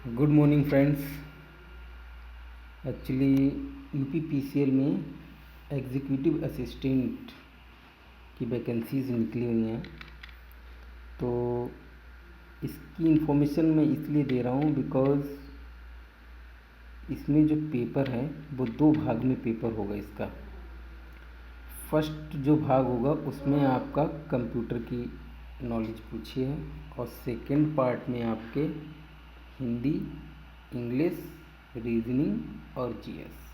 Good morning friends. Actually UPPCL में executive assistant की vacancies निकली हुई हैं, तो इसकी इन्फॉर्मेशन मैं इसलिए दे रहा हूँ बिकॉज़ इसमें जो पेपर है वो दो भाग में पेपर होगा। इसका फर्स्ट जो भाग होगा उसमें आपका कंप्यूटर की नॉलेज पूछी है और सेकंड पार्ट में आपके हिंदी, इंग्लिश, रीजनिंग और जीएस।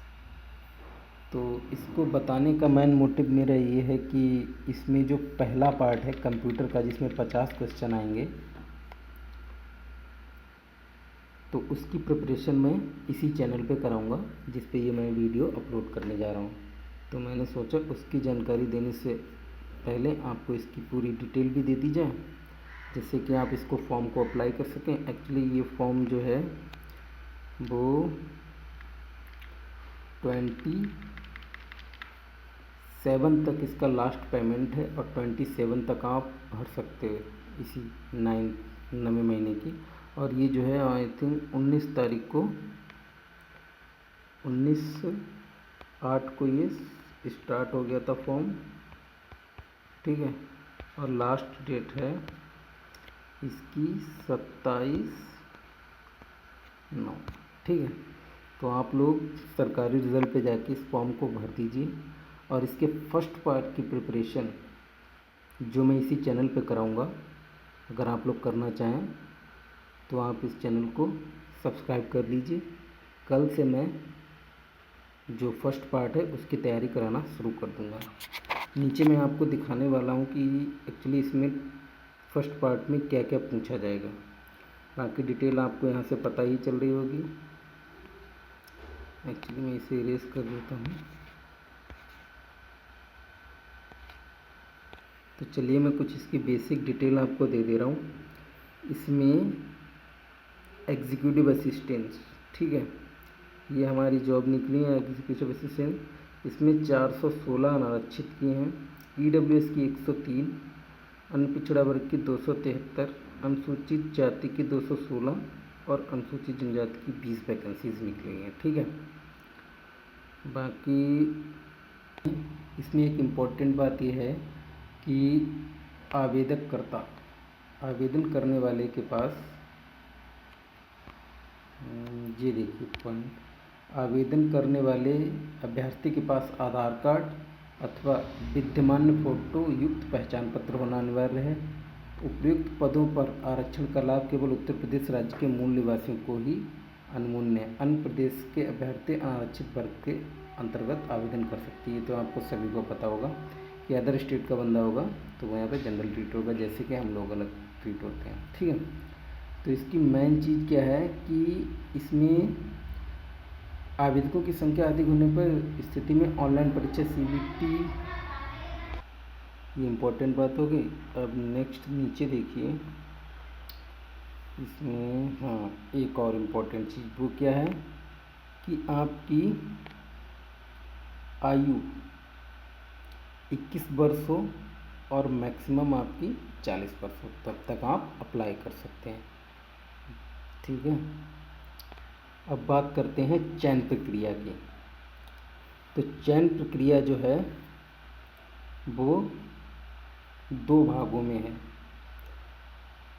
तो इसको बताने का मेन मोटिव मेरा ये है कि इसमें जो पहला पार्ट है कंप्यूटर का, जिसमें 50 क्वेश्चन आएंगे, तो उसकी प्रिपरेशन मैं इसी चैनल पे कराऊंगा जिस पे ये मैं वीडियो अपलोड करने जा रहा हूँ। तो मैंने सोचा उसकी जानकारी देने से पहले आपको इसकी पूरी डिटेल भी दे दी जाए, जिससे कि आप इसको फॉर्म को अप्लाई कर सकें। एक्चुअली ये फॉर्म जो है वो 27 तक इसका लास्ट पेमेंट है और 27 तक आप भर सकते हो इसी 9वें महीने की। और ये जो है आई थिंक 19 तारीख को 19/8 को ये स्टार्ट हो गया था फॉर्म, ठीक है। और लास्ट डेट है इसकी 27/9, ठीक है। तो आप लोग सरकारी रिज़ल्ट पे जाके इस फॉर्म को भर दीजिए। और इसके फर्स्ट पार्ट की प्रिपरेशन जो मैं इसी चैनल पे कराऊंगा, अगर आप लोग करना चाहें तो आप इस चैनल को सब्सक्राइब कर लीजिए। कल से मैं जो फर्स्ट पार्ट है उसकी तैयारी कराना शुरू कर दूंगा। नीचे मैं आपको दिखाने वाला हूँ कि एक्चुअली इसमें फर्स्ट पार्ट में क्या क्या पूछा जाएगा। बाकी डिटेल आपको यहाँ से पता ही चल रही होगी। एक्चुअली मैं इसे इरेज कर देता हूँ। तो चलिए मैं कुछ इसकी बेसिक डिटेल आपको दे दे रहा हूँ। इसमें एग्जीक्यूटिव असिस्टेंट, ठीक है, ये हमारी जॉब निकली है एग्जीक्यूटिव असिस्टेंट। इसमें 416 अनारक्षित किए हैं, ईडब्ल्यूएस की 103, अन्य पिछड़ा वर्ग की 273, अनुसूचित जाति की 216 और अनुसूचित जनजाति की 20 वैकेंसीज निकली हैं, ठीक है। बाकी इसमें एक इम्पॉर्टेंट बात यह है कि आवेदन करने वाले के पास ये देखिए पॉइंट, आवेदन करने वाले अभ्यर्थी के पास आधार कार्ड अथवा विद्यमान फोटो युक्त पहचान पत्र होना अनिवार्य है। उपयुक्त पदों पर आरक्षण का लाभ केवल उत्तर प्रदेश राज्य के मूल निवासियों को ही अनुमन्य है। अन्य प्रदेश के अभ्यर्थी अनारक्षित वर्ग के अंतर्गत आवेदन कर सकती है। तो आपको सभी को पता होगा कि अदर स्टेट का बंदा होगा तो वो यहाँ पे जनरल ट्रीट होगा, जैसे कि हम लोग अलग ट्रीट होते हैं, ठीक है। तो इसकी मेन चीज़ क्या है कि इसमें आवेदकों की संख्या अधिक होने पर स्थिति में ऑनलाइन परीक्षा सीबीटी, ये इम्पोर्टेंट बात हो गई। अब नेक्स्ट नीचे देखिए, इसमें हाँ एक और इम्पोर्टेंट चीज़ वो क्या है कि आपकी आयु 21 वर्ष हो और मैक्सिमम आपकी 40 वर्ष हो, तब तक आप अप्लाई कर सकते हैं, ठीक है। अब बात करते हैं चयन प्रक्रिया की। तो चयन प्रक्रिया जो है वो 2 भागों में है,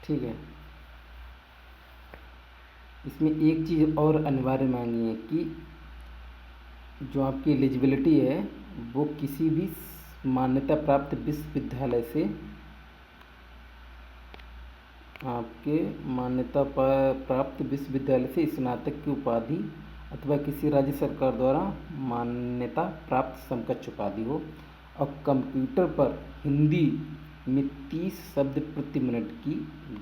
ठीक है। इसमें एक चीज़ और अनिवार्य मांगी है कि जो आपकी एलिजिबिलिटी है वो किसी भी मान्यता प्राप्त विश्वविद्यालय से, आपके मान्यता प्राप्त विश्वविद्यालय से स्नातक की उपाधि अथवा किसी राज्य सरकार द्वारा मान्यता प्राप्त समकक्ष उपाधि हो। और कंप्यूटर पर हिंदी में 30 शब्द प्रति मिनट की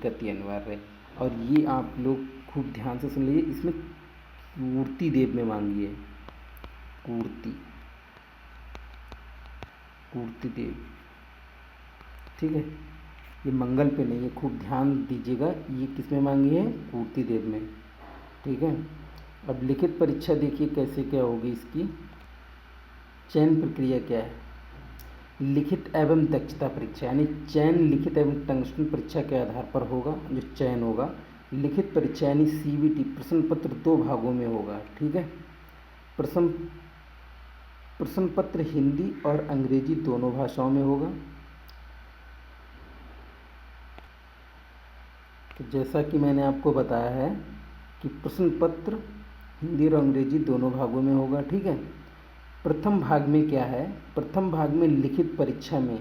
गति अनिवार्य है। और ये आप लोग खूब ध्यान से सुन लीजिए, इसमें कीर्ति देव में मांगी है, कीर्ति देव, ठीक है। ये मंगल पे नहीं है, खूब ध्यान दीजिएगा, ये किस में मांगी है, कीर्ति देव में, ठीक है। अब लिखित परीक्षा देखिए कैसे क्या होगी इसकी। चयन प्रक्रिया क्या है, लिखित एवं दक्षता परीक्षा, यानी चयन लिखित एवं टंकस्टन परीक्षा के आधार पर होगा जो चयन होगा। लिखित परीक्षा यानी CBT प्रश्न पत्र 2 भागों में होगा। ठीक है, प्रश्न पत्र हिंदी और अंग्रेजी दोनों भाषाओं में होगा। तो जैसा कि मैंने आपको बताया है कि प्रश्न पत्र हिंदी और अंग्रेजी दोनों भागों में होगा। ठीक है, प्रथम भाग में क्या है, प्रथम भाग में लिखित परीक्षा में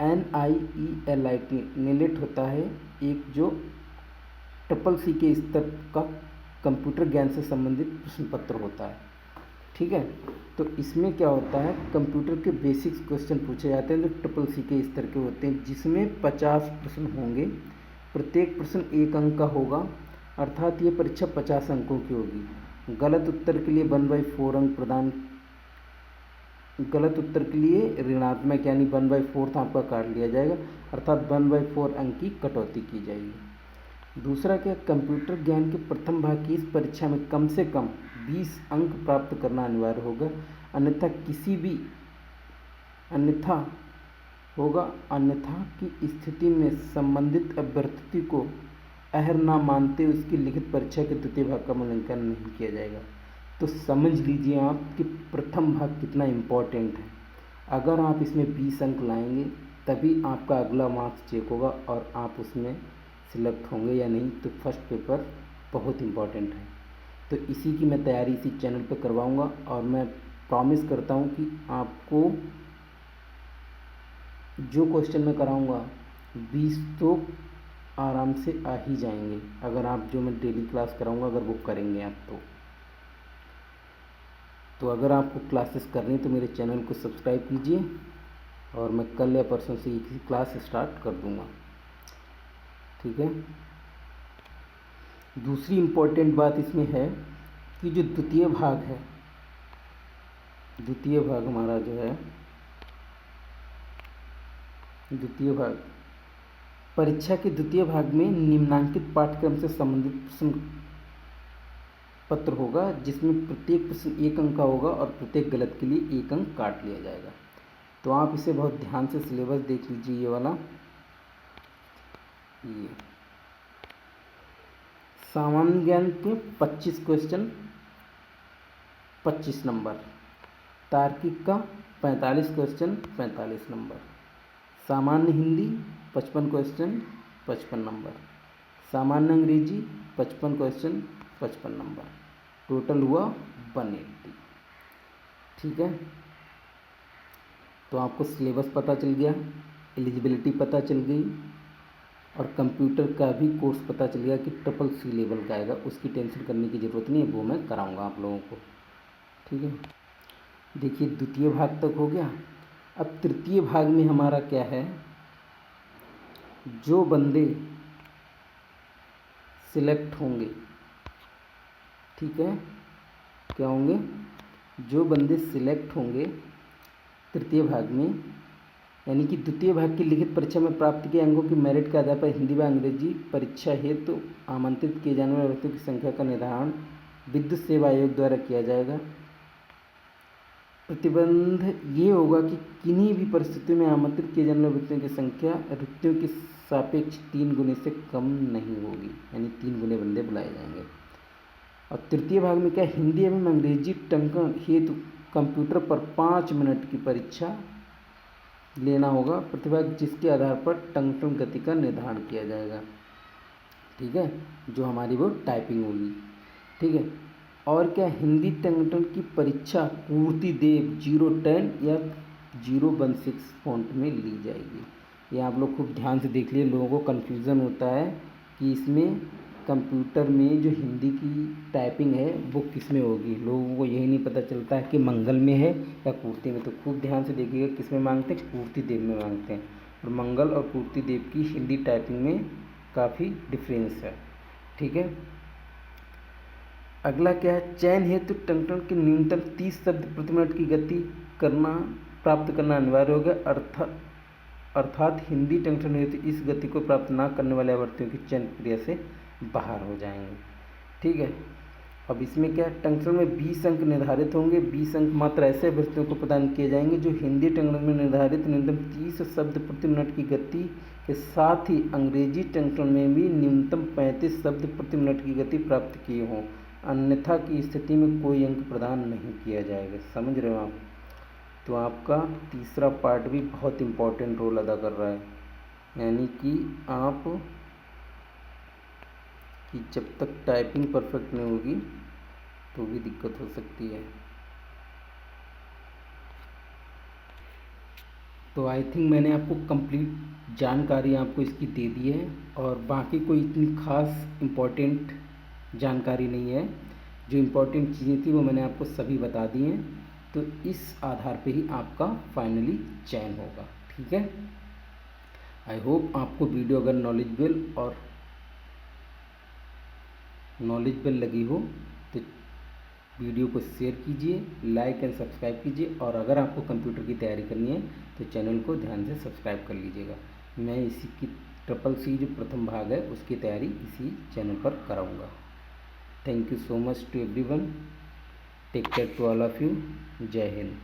NIELIT NILIT होता है, एक जो CCC के स्तर का कंप्यूटर ज्ञान से संबंधित प्रश्न पत्र होता है। ठीक है, तो इसमें क्या होता है, कंप्यूटर के बेसिक्स क्वेश्चन पूछे जाते हैं जो CCC के स्तर के होते हैं, जिसमें 50 प्रश्न होंगे। प्रत्येक प्रश्न 1 अंक का होगा, अर्थात ये परीक्षा 50 अंकों की होगी। गलत उत्तर के लिए 1/4 अंक प्रदान, गलत उत्तर के लिए ऋणात्मक यानी 1/4 आपका काट लिया जाएगा, अर्थात 1/4 अंक की कटौती की जाएगी। दूसरा क्या, कंप्यूटर ज्ञान के प्रथम भाग की इस परीक्षा में कम से कम 20 अंक प्राप्त करना अनिवार्य होगा, अन्यथा की स्थिति में संबंधित अभ्यर्थी को अहर ना मानते उसकी लिखित परीक्षा के द्वितीय भाग का मूल्यांकन नहीं किया जाएगा। तो समझ लीजिए आप कि प्रथम भाग कितना इम्पोर्टेंट है। अगर आप इसमें 20 अंक लाएंगे तभी आपका अगला मार्क्स चेक होगा और आप उसमें सिलेक्ट होंगे या नहीं। तो फर्स्ट पेपर बहुत इम्पोर्टेंट है, तो इसी की मैं तैयारी इसी चैनल पर करवाऊँगा और मैं प्रॉमिस करता हूँ कि आपको जो क्वेश्चन मैं कराऊँगा 20 तो आराम से आ ही जाएंगे, अगर आप जो मैं डेली क्लास कराऊँगा अगर वो करेंगे आप तो अगर आपको क्लासेस करनी तो मेरे चैनल को सब्सक्राइब कीजिए और मैं कल या परसों से एक ही क्लास स्टार्ट कर दूंगा। ठीक है, दूसरी इम्पोर्टेंट बात इसमें है कि जो द्वितीय भाग है, द्वितीय भाग हमारा जो है, द्वितीय भाग परीक्षा के द्वितीय भाग में निम्नांकित पाठ्यक्रम से संबंधित प्रश्न पत्र होगा, जिसमें प्रत्येक प्रश्न 1 अंक का होगा और प्रत्येक गलत के लिए 1 अंक काट लिया जाएगा। तो आप इसे बहुत ध्यान से सिलेबस देख लीजिए। ये वाला ये सामान्य ज्ञान के 25 क्वेश्चन 25 नंबर, तार्किक का 45 क्वेश्चन 45 नंबर, सामान्य हिंदी 55 क्वेश्चन 55 नंबर, सामान्य अंग्रेजी 55 क्वेश्चन 55 नंबर, टोटल हुआ 180। ठीक है, तो आपको सिलेबस पता चल गया, एलिजिबिलिटी पता चल गई और कंप्यूटर का भी कोर्स पता चल गया कि CCC लेवल का आएगा, उसकी टेंशन करने की ज़रूरत नहीं है, वो मैं कराऊंगा आप लोगों को। ठीक है, देखिए द्वितीय भाग तक हो गया। अब तृतीय भाग में हमारा क्या है, जो बंदे सिलेक्ट होंगे, ठीक है, क्या होंगे, जो बंदे सिलेक्ट होंगे तृतीय भाग में, यानी कि द्वितीय भाग की लिखित परीक्षा में प्राप्त किए अंकों की मेरिट के आधार पर हिंदी व अंग्रेजी परीक्षा हेतु आमंत्रित किए जाने वाले व्यक्तियों की संख्या का निर्धारण विद्युत सेवा आयोग द्वारा किया जाएगा। प्रतिबंध ये होगा कि किन्हीं भी परिस्थितियों में आमंत्रित किए जाने वाले व्यक्तियों की संख्या रिक्तियों के सापेक्ष 3 गुने से कम नहीं होगी, यानी 3 गुने बंदे बुलाए जाएंगे। और तृतीय भाग में क्या, हिंदी एवं अंग्रेजी टंकण हेतु कंप्यूटर पर 5 मिनट की परीक्षा लेना होगा प्रतिभाग, जिसके आधार पर टंकण गति का निर्धारण किया जाएगा। ठीक है, जो हमारी वो टाइपिंग होगी। ठीक है, और क्या, हिंदी टंकण की परीक्षा पूर्ति देव 010 या 016 फॉन्ट में ली जाएगी। ये आप लोग खूब ध्यान से देख लिए, लोगों को कन्फ्यूज़न होता है कि इसमें कंप्यूटर में जो हिंदी की टाइपिंग है वो किस में होगी, लोगों को यही नहीं पता चलता है कि मंगल में है या पूर्ति में। तो खूब ध्यान से देखिएगा किस में मांगते हैं, पूर्ति देव में मांगते हैं, और मंगल और पूर्ति देव की हिंदी टाइपिंग में काफ़ी डिफरेंस है। ठीक है, अगला क्या है, चयन हेतु टंकण के न्यूनतम 30 शब्द प्रति मिनट की गति प्राप्त करना अनिवार्य होगा, अर्थात हिंदी टंकण हेतु इस गति को प्राप्त न करने वाले अभ्यर्थियों की चयन प्रक्रिया से बाहर हो जाएंगे। ठीक है, अब इसमें क्या, टंकण में 20 अंक निर्धारित होंगे। 20 अंक मात्र ऐसे अभ्यर्थियों को प्रदान किए जाएंगे जो हिंदी टंकण में निर्धारित न्यूनतम 30 शब्द प्रति मिनट की गति के साथ ही अंग्रेजी टंकण में भी न्यूनतम 35 शब्द प्रति मिनट की गति प्राप्त किए हों, अन्यथा की स्थिति में कोई अंक प्रदान नहीं किया जाएगा। समझ रहे हो आप? तो आपका तीसरा पार्ट भी बहुत इम्पोर्टेंट रोल अदा कर रहा है, यानी कि आप कि जब तक टाइपिंग परफेक्ट नहीं होगी तो भी दिक्कत हो सकती है। तो आई थिंक मैंने आपको कंप्लीट जानकारी आपको इसकी दे दी है, और बाकी कोई इतनी खास इम्पोर्टेंट जानकारी नहीं है। जो इम्पोर्टेंट चीज़ें थी वो मैंने आपको सभी बता दी हैं। तो इस आधार पे ही आपका फाइनली चयन होगा। ठीक है, आई होप आपको वीडियो अगर नॉलेजेबल लगी हो तो वीडियो को शेयर कीजिए, लाइक एंड सब्सक्राइब कीजिए, और अगर आपको कंप्यूटर की तैयारी करनी है तो चैनल को ध्यान से सब्सक्राइब कर लीजिएगा। मैं इसी की CCC जो प्रथम भाग है उसकी तैयारी इसी चैनल पर कराऊंगा। Thank you so much to everyone, take care to all of you, जय हिंद।